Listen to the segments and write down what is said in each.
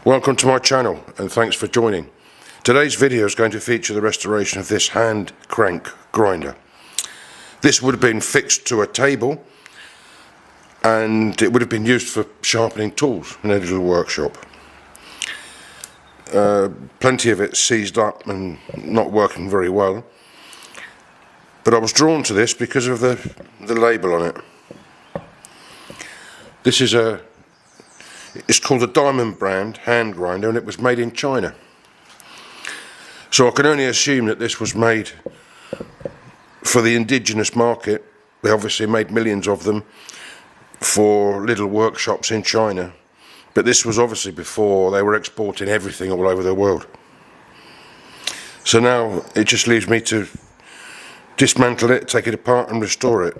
Welcome to my channel and thanks for joining. Today's video is going to feature the restoration of this hand crank grinder. This would have been fixed to a table and it would have been used for sharpening tools in a little workshop. Plenty of it seized up and not working very well, but I was drawn to this because of the label on it. This is it's called a Diamond brand hand grinder and it was made in China. So I can only assume that this was made for the indigenous market. They obviously made millions of them for little workshops in China, but this was obviously before they were exporting everything all over the world. So now it just leaves me to dismantle it, take it apart and restore it.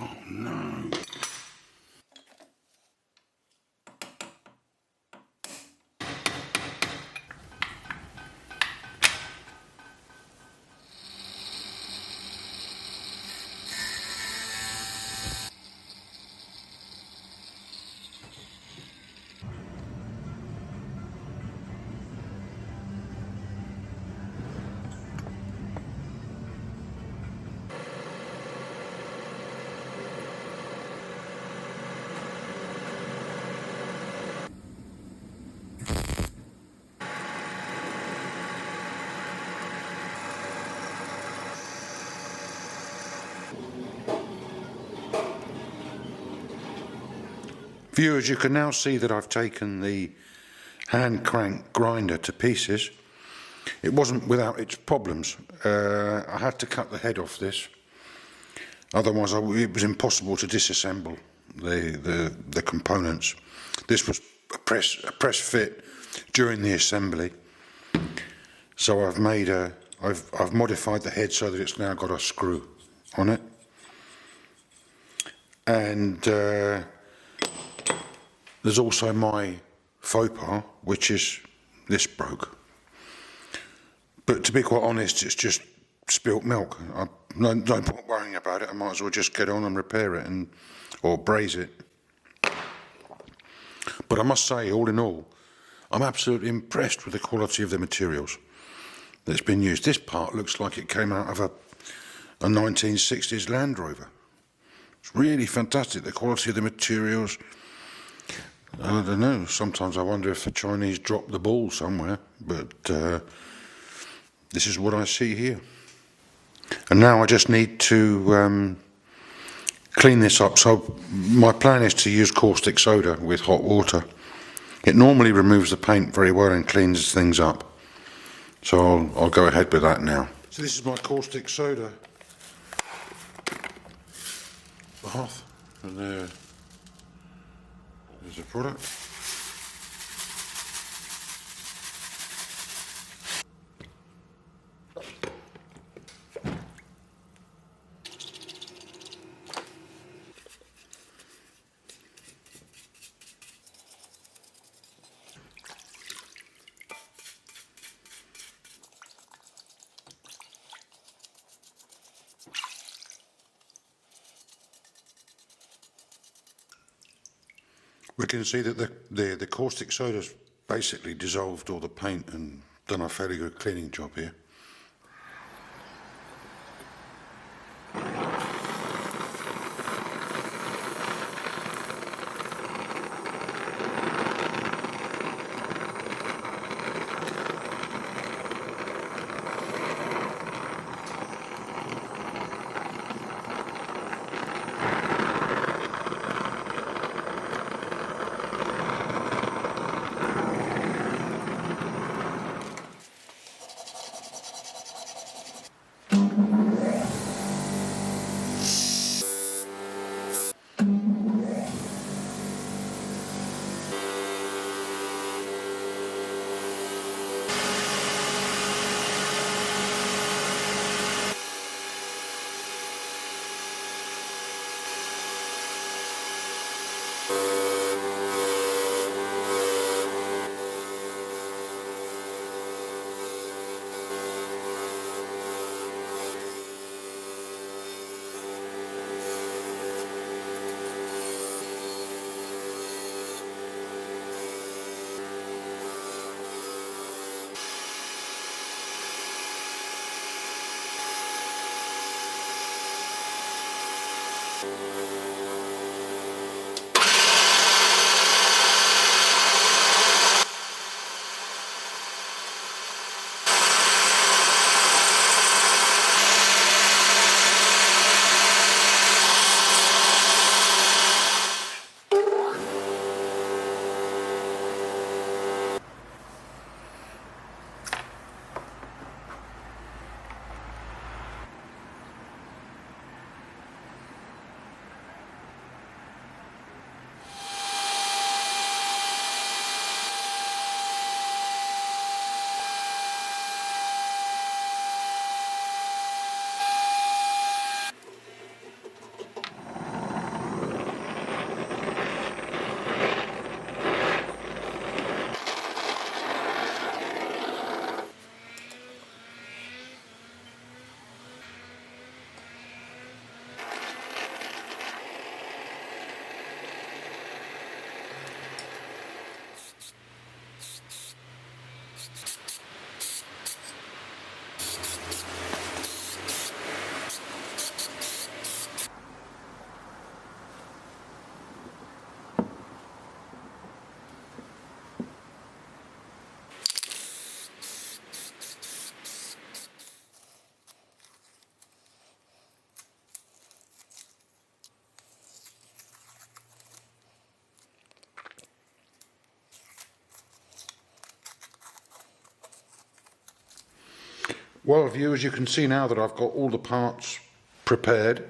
Oh no. Viewers, you can now see that I've taken the hand crank grinder to pieces. It wasn't without its problems. I had to cut the head off this, otherwise it was impossible to disassemble the components. This was a press fit during the assembly, so I've modified the head so that it's now got a screw on it, and there's also my faux pas, which is this broke. But to be quite honest, it's just spilt milk. No point worrying about it. I might as well just get on and repair it or braze it. But I must say, all in all, I'm absolutely impressed with the quality of the materials that's been used. This part looks like it came out of a 1960s Land Rover. It's really fantastic, the quality of the materials. I don't know, sometimes I wonder if the Chinese dropped the ball somewhere, but this is what I see here. And now I just need to clean this up. So my plan is to use caustic soda with hot water. It normally removes the paint very well and cleans things up. So I'll go ahead with that now. So this is my caustic soda bath, and there's the product. We can see that the caustic soda's basically dissolved all the paint and done a fairly good cleaning job here. Well, viewers, you can see now that I've got all the parts prepared.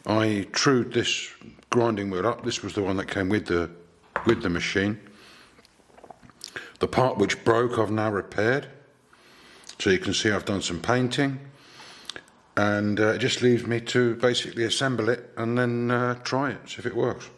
I trued this grinding wheel up. This was the one that came with the machine. The part which broke I've now repaired. So you can see I've done some painting, and it just leaves me to basically assemble it and then try it, see if it works.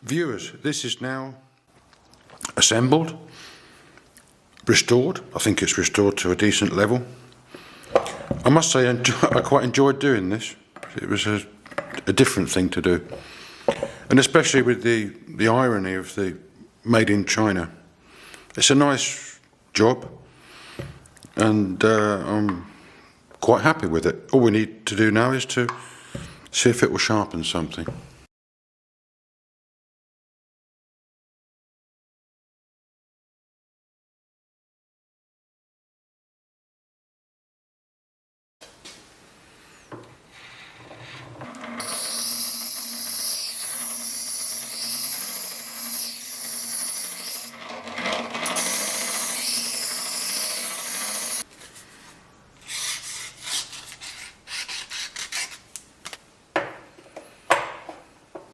Viewers, this is now assembled, restored. I think it's restored to a decent level. I must say I quite enjoyed doing this. It was a different thing to do. And especially with the irony of the made in China. It's a nice job, and I'm quite happy with it. All we need to do now is to see if it will sharpen something.